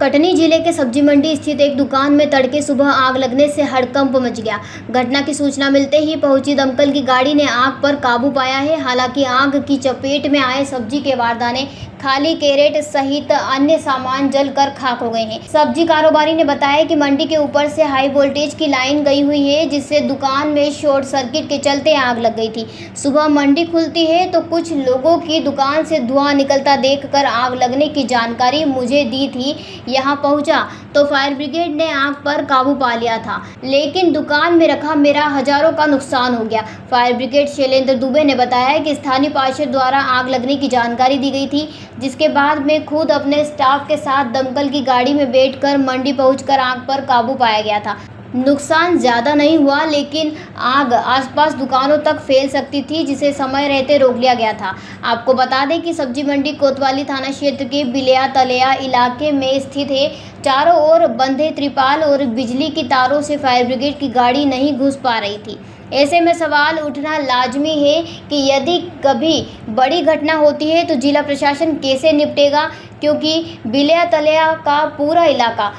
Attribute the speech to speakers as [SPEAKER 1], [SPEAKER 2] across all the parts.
[SPEAKER 1] कटनी जिले के सब्जी मंडी स्थित एक दुकान में तड़के सुबह आग लगने से हड़कंप मच गया। घटना की सूचना मिलते ही पहुंची दमकल की गाड़ी ने आग पर काबू पाया है। हालांकि आग की चपेट में आए सब्जी के बारदाने, खाली कैरेट सहित अन्य सामान जलकर खाक हो गए हैं। सब्जी कारोबारी ने बताया कि मंडी के ऊपर से हाई वोल्टेज की लाइन गई हुई है, जिससे दुकान में शॉर्ट सर्किट के चलते आग लग गई थी। सुबह मंडी खुलती है तो कुछ लोगों की दुकान से धुआं निकलता देखकर आग लगने की जानकारी मुझे दी थी। यहाँ पहुँचा तो फायर ब्रिगेड ने आग पर काबू पा लिया था, लेकिन दुकान में रखा मेरा हजारों का नुकसान हो गया। फायर ब्रिगेड शैलेंद्र दुबे ने बताया कि स्थानीय पार्षद द्वारा आग लगने की जानकारी दी गई थी, जिसके बाद मैं खुद अपने स्टाफ के साथ दमकल की गाड़ी में बैठकर मंडी पहुंचकर आग पर काबू पाया गया था। नुकसान ज़्यादा नहीं हुआ, लेकिन आग आसपास दुकानों तक फैल सकती थी, जिसे समय रहते रोक लिया गया था। आपको बता दें कि सब्जी मंडी कोतवाली थाना क्षेत्र के बिलिया तलेया इलाके में स्थित है। चारों ओर बंधे त्रिपाल और बिजली की तारों से फायर ब्रिगेड की गाड़ी नहीं घुस पा रही थी। ऐसे में सवाल उठना लाजमी है कि यदि कभी बड़ी घटना होती है तो जिला प्रशासन कैसे निपटेगा, क्योंकि बिलिया तलेया का पूरा इलाका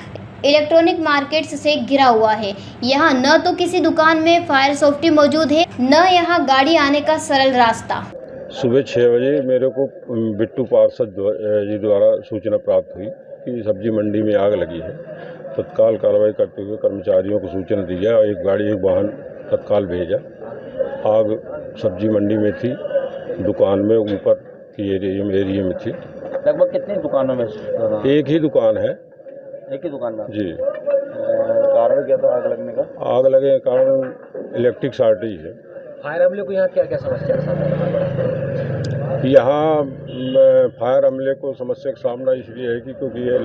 [SPEAKER 1] इलेक्ट्रॉनिक मार्केट्स से घिरा हुआ है। यहाँ न तो किसी दुकान में फायर सेफ्टी मौजूद है, न यहाँ गाड़ी आने का सरल रास्ता।
[SPEAKER 2] सुबह 6 बजे मेरे को बिट्टू पार्षद जी द्वारा सूचना प्राप्त हुई कि सब्जी मंडी में आग लगी है। तत्काल कार्रवाई करते हुए कर्मचारियों को सूचना दी है और एक वाहन तत्काल भेजा। आग सब्जी मंडी में थी, दुकान में ऊपर की एरिया में थी।
[SPEAKER 3] लगभग कितनी दुकानों में?
[SPEAKER 2] एक ही दुकान है।
[SPEAKER 3] एक ही दुकान में?
[SPEAKER 2] जी।
[SPEAKER 3] कारण क्या था आग लगने का?
[SPEAKER 2] आग लगे के कारण इलेक्ट्रिक शॉर्टेज है।
[SPEAKER 3] फायर अमले को यहाँ क्या क्या समस्या है?
[SPEAKER 2] यहाँ फायर अमले को समस्या का सामना इसलिए है कि क्योंकि ये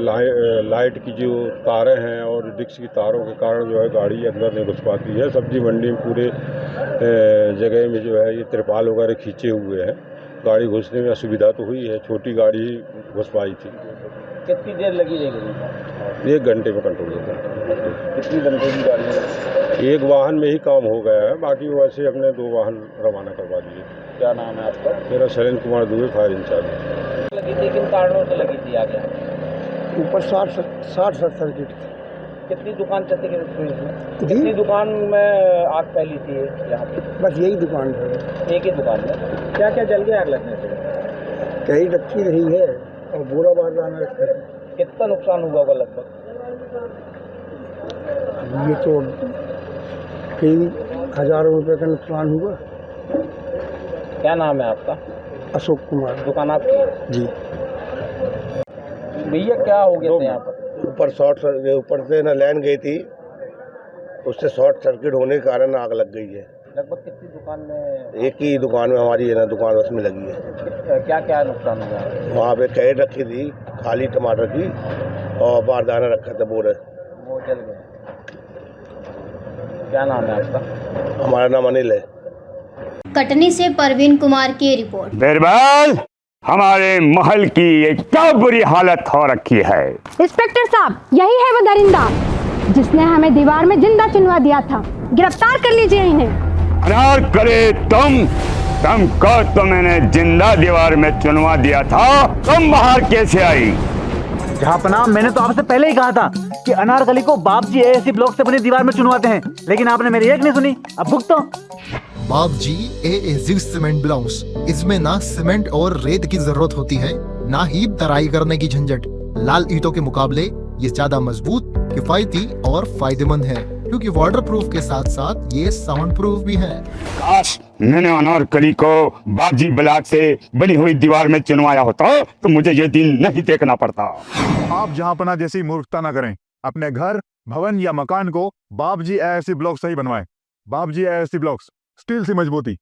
[SPEAKER 2] लाइट की जो तारें हैं और डिक्स की तारों के कारण जो है गाड़ी अंदर नहीं घुस पाती है। सब्जी मंडी में पूरे जगह में जो है ये त्रिपाल वगैरह खींचे हुए हैं। गाड़ी घुसने में असुविधा तो हुई है, छोटी गाड़ी ही घुस पाई थी।
[SPEAKER 3] कितनी देर लगी रहेगी?
[SPEAKER 2] 1 घंटे में कंट्रोल होता है।
[SPEAKER 3] कितनी घंटे की गाड़ी है?
[SPEAKER 2] एक वाहन में ही काम हो गया है, बाकी वैसे हमने 2 वाहन रवाना करवा दिए।
[SPEAKER 3] क्या नाम है आपका?
[SPEAKER 2] मेरा शैलेंद्र कुमार दुबे, फायर इंचार्ज।
[SPEAKER 3] लगी थी, किन कारणों से लगी थी आग?
[SPEAKER 4] ऊपर 60 सर्किट।
[SPEAKER 3] कितनी दुकान चलती है? कितनी दुकान में आग फैली थी यहाँ पे?
[SPEAKER 4] बस यही दुकान है।
[SPEAKER 3] एक ही दुकान में क्या क्या जल गया आग लगने से?
[SPEAKER 4] कहीं रखी रही है और बुरा बारदाना रखा है।
[SPEAKER 3] कितना नुकसान हुआ होगा लगभग?
[SPEAKER 4] ये तो कई हजारों रुपए का नुकसान हुआ।
[SPEAKER 3] क्या नाम है आपका?
[SPEAKER 4] अशोक कुमार।
[SPEAKER 3] दुकान आपकी?
[SPEAKER 4] जी।
[SPEAKER 3] भैया क्या हो गया था यहाँ पर?
[SPEAKER 5] ऊपर से ना लाइन गई थी, उससे शॉर्ट सर्किट होने के कारण आग लग गई है।
[SPEAKER 3] लगभग कितनी दुकान में?
[SPEAKER 5] एक ही दुकान में हमारी है ना दुकान, उसमें लगी है।
[SPEAKER 3] क्या क्या नुकसान हुआ?
[SPEAKER 5] वहाँ पे कैरेट रखी थी खाली टमाटर की और बारदाना रखा था बोरे,
[SPEAKER 3] वो जल गए। क्या नाम है आपका?
[SPEAKER 5] हमारा नाम अनिल है।
[SPEAKER 1] कटनी से परवीन कुमार की रिपोर्ट।
[SPEAKER 6] बिरबल, हमारे महल की ये क्या बुरी हालत हो रखी है।
[SPEAKER 7] इंस्पेक्टर साहब, यही है वो दरिंदा जिसने हमें दीवार में जिंदा चुनवा दिया था। गिरफ्तार कर लीजिए इन्हें।
[SPEAKER 6] अनार करे तुमको तो मैंने जिंदा दीवार में चुनवा दिया था, तुम बाहर कैसे आई?
[SPEAKER 8] जहापनाह, मैंने तो आपसे पहले ही कहा था कि अनारकली को बाप जी एएससी ब्लॉक से बनी दीवार में चुनवाते हैं, लेकिन आपने मेरी एक नहीं सुनी। अब भुगतो।
[SPEAKER 9] बाप जी एएससी सीमेंट ब्लॉक्स, इसमें ना सीमेंट और रेत की जरूरत होती है, ना ही तराई करने की झंझट। लाल ईंटों के मुकाबले ये ज्यादा मजबूत, किफायती और फायदेमंद है, क्योंकि वाटर प्रूफ के साथ साथ ये साउंड प्रूफ भी है।
[SPEAKER 6] काश मैंने अनारकली को बाजी ब्लॉक से बनी हुई दीवार में चुनवाया होता तो मुझे ये दिन नहीं देखना पड़ता।
[SPEAKER 10] आप जहांपना जैसी मूर्खता न करें। अपने घर, भवन या मकान को बाप जी एएससी ब्लॉक से ही बनवाएं। बाप जी एएससी ब्लॉक्स, स्टील से मजबूती।